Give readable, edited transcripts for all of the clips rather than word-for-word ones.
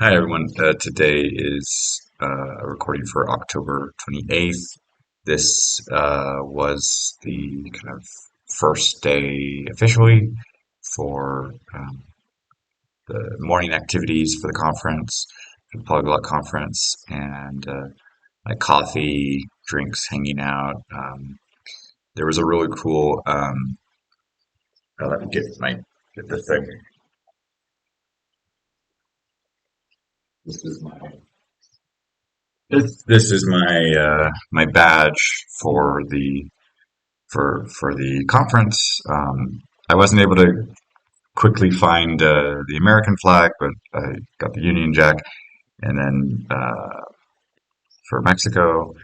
Hi everyone. Today is a recording for October 28th. This was the kind of first day officially for the morning activities for the conference, for the Polyglot Conference, and like coffee, drinks, hanging out. There was a really cool. Let me get the thing. This is this is my badge for the conference. I wasn't able to quickly find the American flag, but I got the Union Jack, and then for Mexico,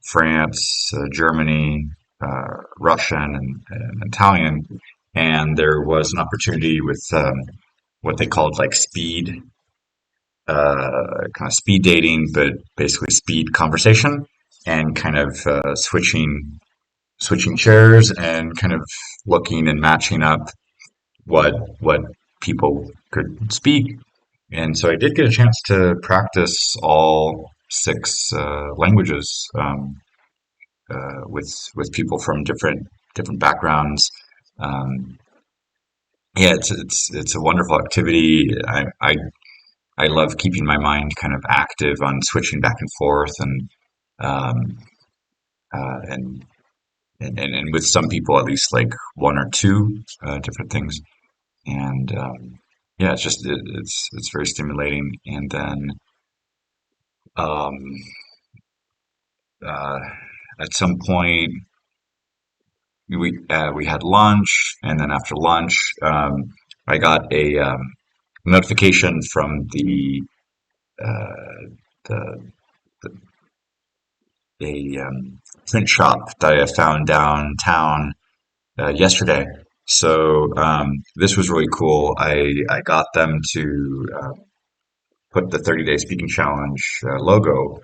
France, Germany, Russian, and Italian. And there was an opportunity with what they called like kind of speed dating, but basically speed conversation and kind of switching chairs and kind of looking and matching up what people could speak. And so I did get a chance to practice all six languages with people from different backgrounds. Um, yeah, it's a wonderful activity. I love keeping my mind kind of active on switching back and forth um, uh, and and with some people at least like one or two different things. And yeah, it's very stimulating. And then um, uh, at some point we had lunch, and then after lunch I got a notification from uh, the, the a print shop that I found downtown yesterday. So this was really cool. I got them to put the 30-day speaking challenge logo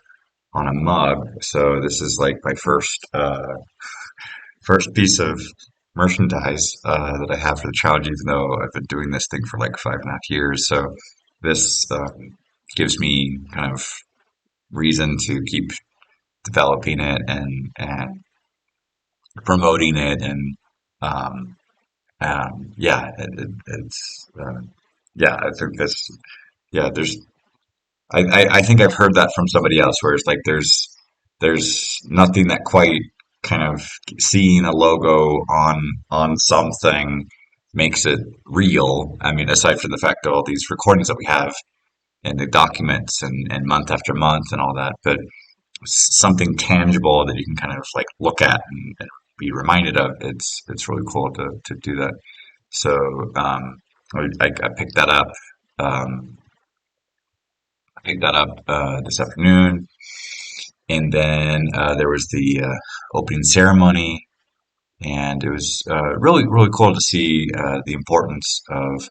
on a mug. So this is like my first piece of merchandise that I have for the challenge, even though I've been doing this thing for like 5.5 years. So this gives me kind of reason to keep developing it and promoting it and um, yeah, it's yeah. I think this yeah. I think I've heard that from somebody else where it's like there's nothing that quite kind of seeing a logo on something makes it real. I mean, aside from the fact of all these recordings that we have and the documents and month after month and all that, but something tangible that you can kind of like look at and be reminded of. It's really cool to do that. So I picked that up. Um, I picked that up this afternoon, and then there was the opening ceremony, and it was really cool to see the importance of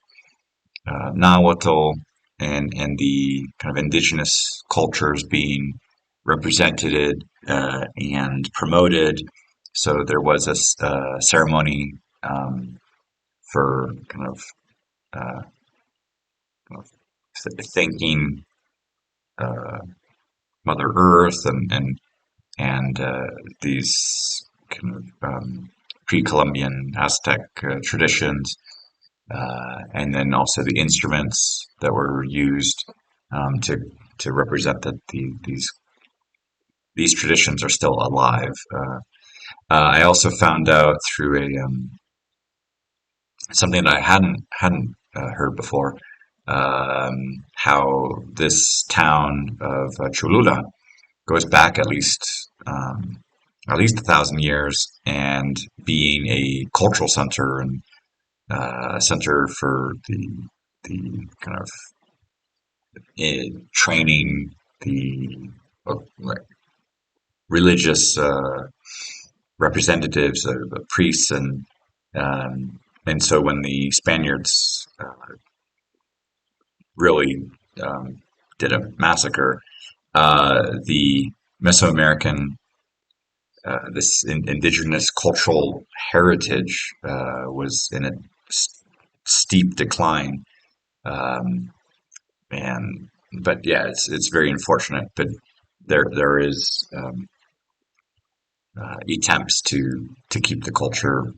Nahuatl and the kind of indigenous cultures being represented and promoted. So there was a ceremony for uh, kind of thanking uh, Mother Earth and these kind of pre-Columbian Aztec traditions, and then also the instruments that were used to represent that these traditions are still alive. I also found out through a something that I hadn't heard before, how this town of Cholula goes back at least 1,000 years, and being a cultural center and a center for the kind of training the like religious representatives, the priests, and so when the Spaniards really did a massacre, the Mesoamerican this indigenous cultural heritage was in a steep decline, um, and but yeah, it's very unfortunate. But there is attempts to keep the culture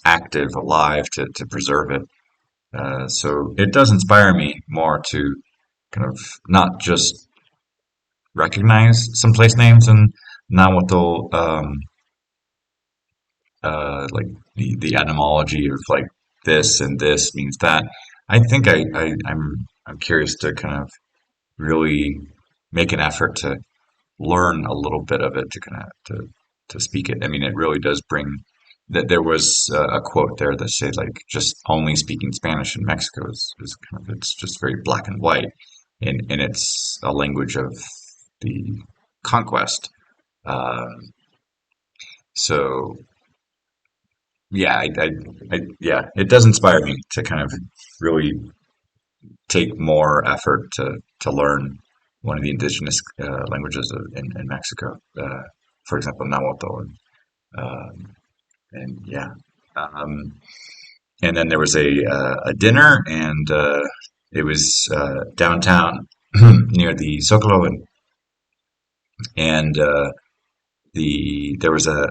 active, alive, to preserve it. So it does inspire me more to kind of not just recognize some place names and Nahuatl, like the etymology of like this and this means that. I think I'm curious to kind of really make an effort to learn a little bit of it to kind of to speak it. I mean, it really does bring that there was a quote there that said like just only speaking Spanish in Mexico is kind of it's just very black and white, and it's a language of the conquest. So yeah, yeah, it does inspire me to kind of really take more effort to learn one of the indigenous languages in Mexico. For example, Nahuatl, and yeah. Um, and then there was a dinner, and it was downtown near the Zocalo, and there was a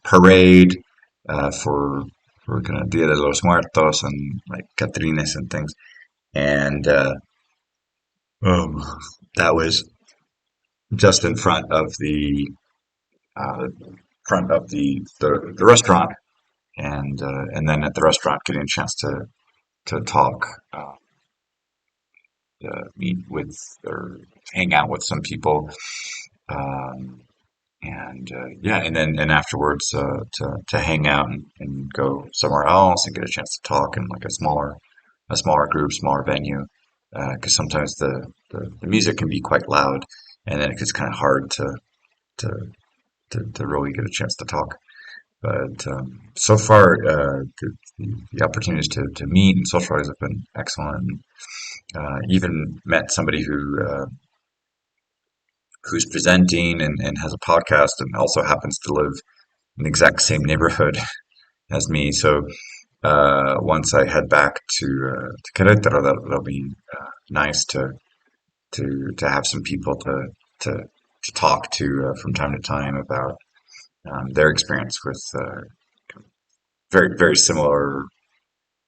parade for kind of Dia de los Muertos and like Catrines and things, and um, that was just in uh, front of the restaurant, and then at the restaurant getting a chance to talk, meet with or hang out with some people, um, and yeah, and afterwards to hang out and go somewhere else and get a chance to talk in like a smaller group, smaller venue, because sometimes the music can be quite loud, and then it gets kind of hard to to really get a chance to talk. But so far, the opportunities to meet and socialize have been excellent. Even met somebody who's presenting and has a podcast and also happens to live in the exact same neighborhood as me. So once I head back to Querétaro, that'll be nice to have some people to to talk to from time to time about their experience with very similar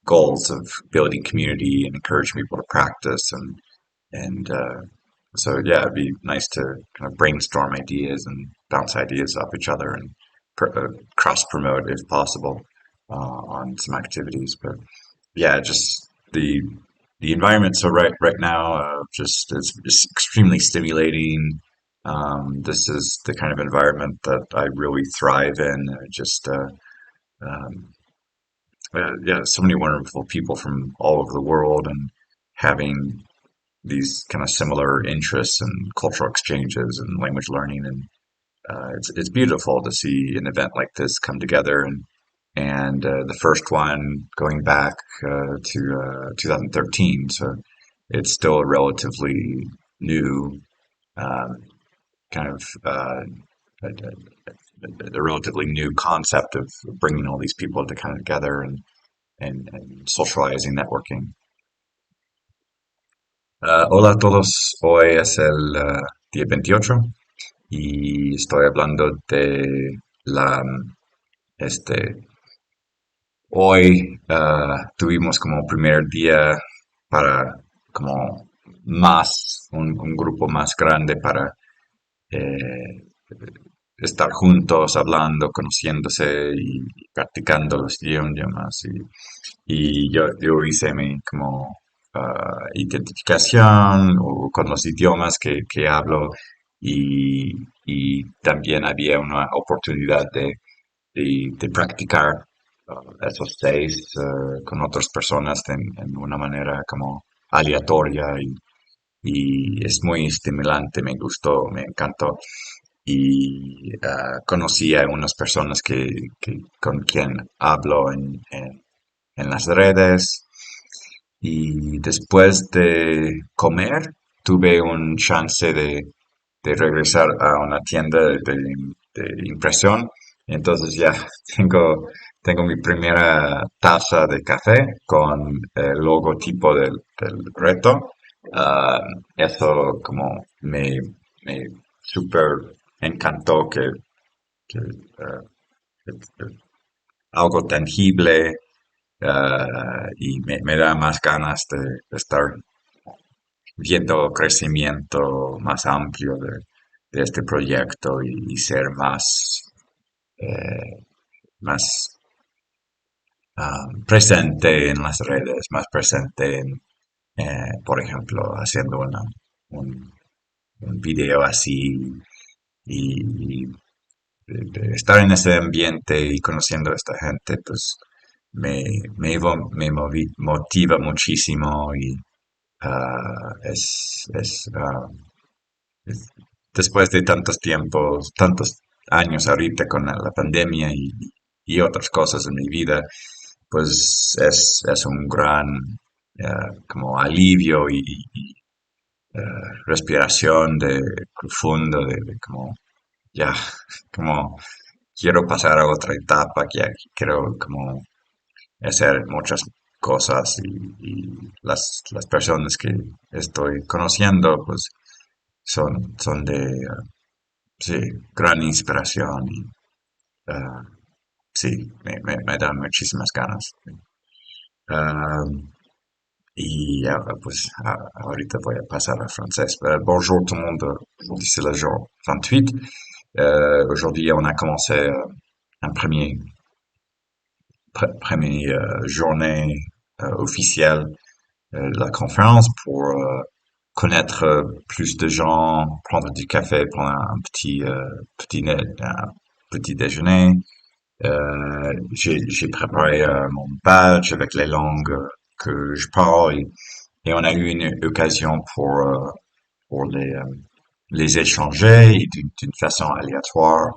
goals of building community and encouraging people to practice and so yeah, it'd be nice to kind of brainstorm ideas and bounce ideas off each other and cross promote if possible on some activities. But yeah, just the environment. So right now, just it's extremely stimulating. This is the kind of environment that I really thrive in. Um, yeah, so many wonderful people from all over the world and having these kind of similar interests and cultural exchanges and language learning, and it's beautiful to see an event like this come together, and the first one going back to 2013, so it's still a relatively new um, kind of a relatively new concept of bringing all these people to kind of together and socializing, networking. Hola a todos, hoy es el día 28 y estoy hablando de la, este, hoy tuvimos como primer día para como un grupo más grande para eh, estar juntos, hablando, conociéndose y practicando los idiomas. Y yo hice mi como identificación con los idiomas que hablo y también había una oportunidad de practicar esos seis con otras personas en una manera como aleatoria y es muy estimulante, me gustó, me encantó y conocí a unas personas con quien hablo en las redes y después de comer tuve un chance de regresar a una tienda de impresión. Entonces ya tengo tengo mi primera taza de café con el logotipo del reto. Ah, eso como me súper encantó que, que algo tangible y me da más ganas de estar viendo crecimiento más amplio de este proyecto y ser eh, más presente en las redes, más presente en, por ejemplo, haciendo un, un video así y de estar en ese ambiente y conociendo a esta gente, pues motiva muchísimo y es- después de tantos tiempos, tantos años ahorita con la pandemia y otras cosas en mi vida, pues es un gran como alivio y, respiración de profundo de como ya como quiero pasar a otra etapa, que ya quiero como hacer muchas cosas y las personas que estoy conociendo pues son de sí, gran inspiración y ah, sí, me dan muchísimas ganas. Ah, y pues ahorita voy a pasar al français. Bonjour tout le monde, aujourd'hui c'est le jour 28. Aujourd'hui on a commencé un premier journée officielle de la conférence pour connaître plus de gens, prendre du café, prendre un un petit déjeuner. J'ai préparé mon badge avec les langues que je parle et on a eu une occasion pour les échanger d'une façon aléatoire.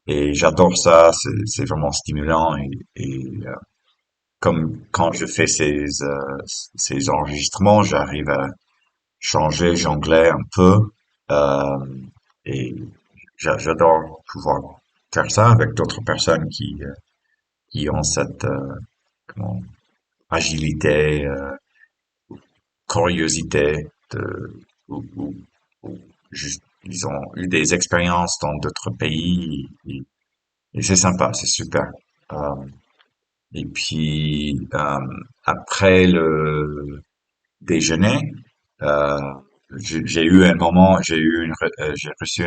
Et j'adore ça, c'est vraiment stimulant et comme quand je fais ces enregistrements, j'arrive à changer, jongler un peu et j'adore pouvoir faire ça avec d'autres personnes qui ont cette comment, agilité, curiosité ou juste ils ont eu des expériences dans d'autres pays et c'est sympa, c'est super. Euh, et puis après le déjeuner, euh, j'ai eu un moment, j'ai reçu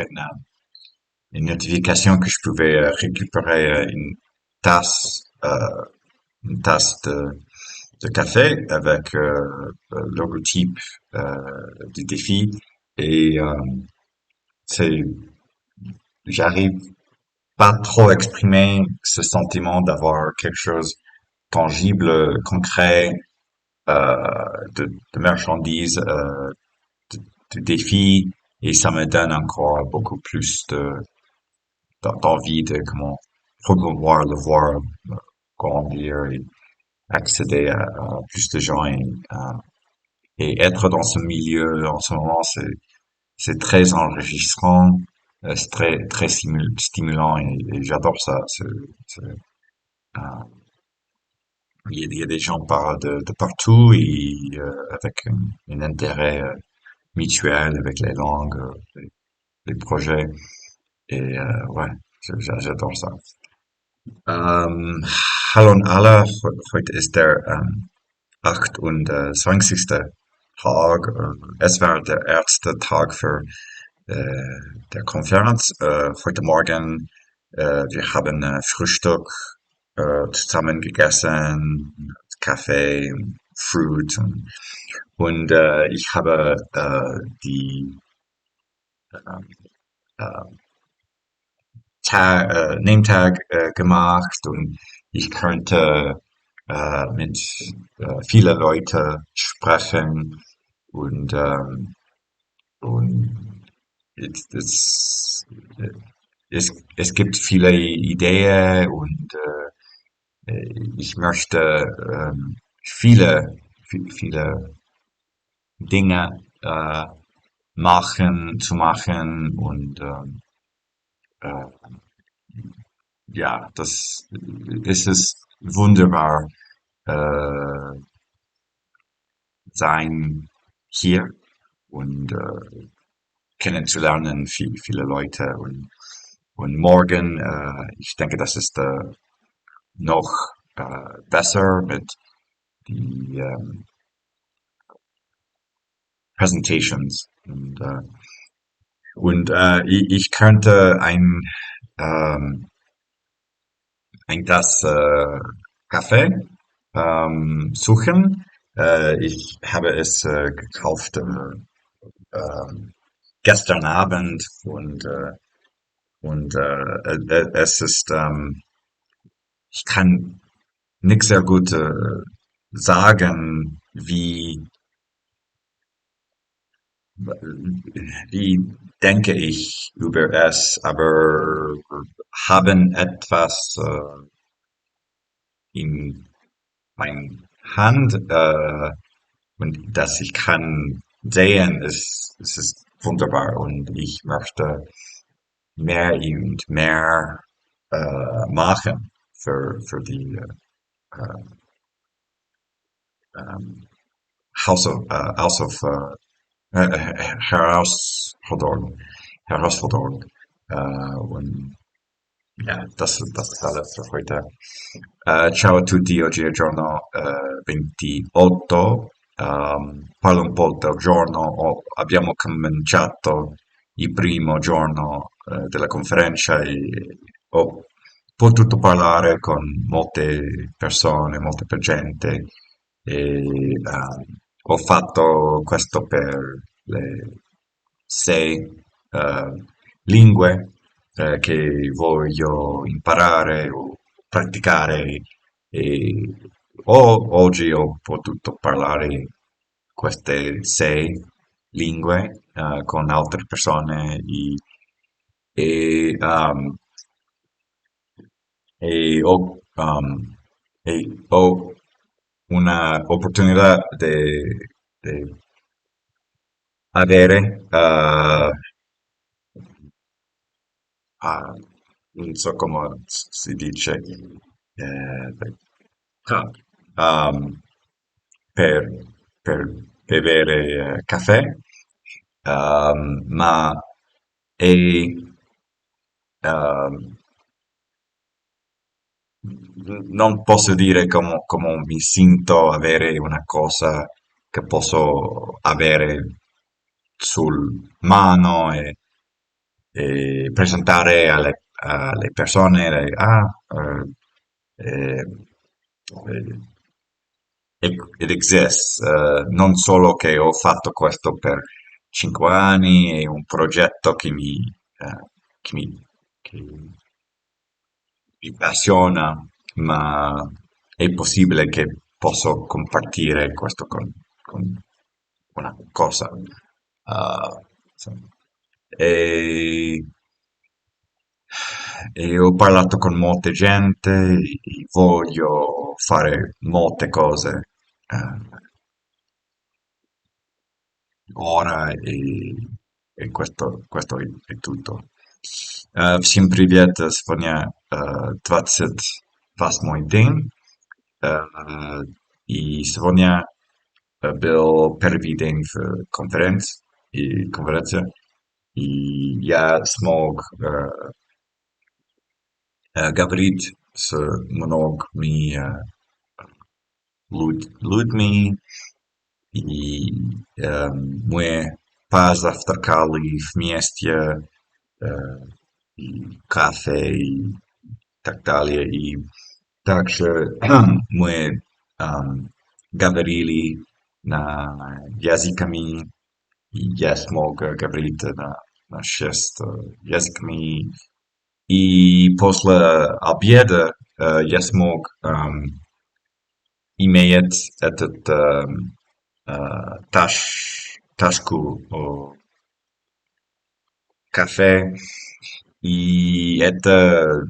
une notification que je pouvais récupérer une tasse de café avec le logotype du défi et c'est j'arrive pas trop à exprimer ce sentiment d'avoir quelque chose tangible, concret, de marchandises, de défis et ça me donne encore beaucoup plus d'envie de comment promouvoir le voir grandir et accéder à plus de gens et être dans ce milieu en ce moment, c'est très enrichissant, c'est très stimulant et j'adore ça. Euh, il y a des gens de partout et avec un intérêt mutuel avec les langues, les projets et ouais, j'adore ça. Hallo und alle, heute ist der 28. Tag. Es war der erste Tag für der Konferenz. Heute Morgen, wir haben Frühstück zusammen gegessen, Kaffee, Fruit und ich habe die äh, Name Tag gemacht und ich könnte mit vielen Leuten sprechen und, und es, es gibt viele Ideen und ich möchte viele Dinge zu machen und äh, ja, das es ist wunderbar, äh, sein hier und kennenzulernen, viele Leute und morgen, ich denke, das ist noch besser mit die Presentations und ich könnte ähm, ein Glas Kaffee suchen. Ich habe es gekauft gestern Abend und es ist, ich kann nicht sehr gut sagen, wie denke ich über es, aber haben etwas in meiner Hand und das ich kann sehen, es ist wunderbar und ich möchte mehr und mehr machen für die ähm, House of Herausforderung. Und ja, das ist alles für heute. Ciao a tutti, oggi è il giorno 28, parlo un po' del giorno, abbiamo cominciato il primo giorno della conferenza e ho potuto parlare con molte persone, molte gente e ho fatto questo per le 6 lingue che voglio imparare o praticare e oggi ho potuto parlare queste 6 lingue con altre persone e, um, e e ho una opportunità de avere ah, non so come si dice, ah, um, per, per bere caffè, ma è, um, non posso dire come mi sento avere una cosa che posso avere sul mano e presentare alle persone, eh, eh, it exists, non solo che ho fatto questo per 5 anni, è un progetto che mi, che mi appassiona, ma è possibile che posso compartire questo con una cosa. Insomma. E, e ho parlato con molte gente, e voglio fare molte cose ora e questo è tutto. Всем привет, сегодня 28-й день, и сегодня был первый день в конференции, и я смог говорить с многими людьми, и мы позавтракали вместе, э, и кафе и так далее. И также мы говорили на языками, и я смог говорить на 6 языками. И после обеда я смог иметь этот ташку кафе, и это,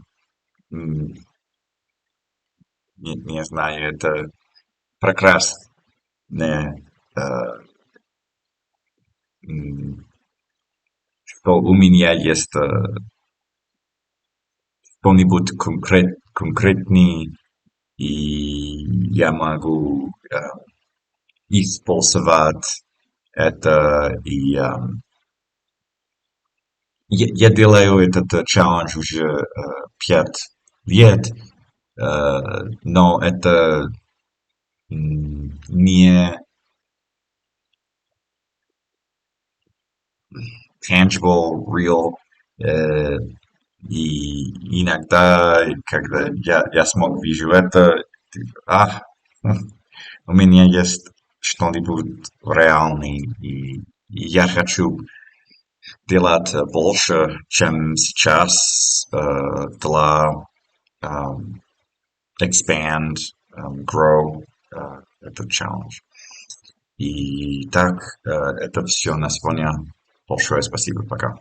не знаю, это прекрасно, что у меня есть что-нибудь конкретный, и я могу использовать это. И я делаю этот челлендж уже 5 лет, но это не tangible, real. э, И иногда, когда я вижу это, у меня есть что-нибудь реальный, и я хочу делать больше, чем сейчас, для expand, grow этот challenge. И так, это все на сегодня. Большое спасибо, пока.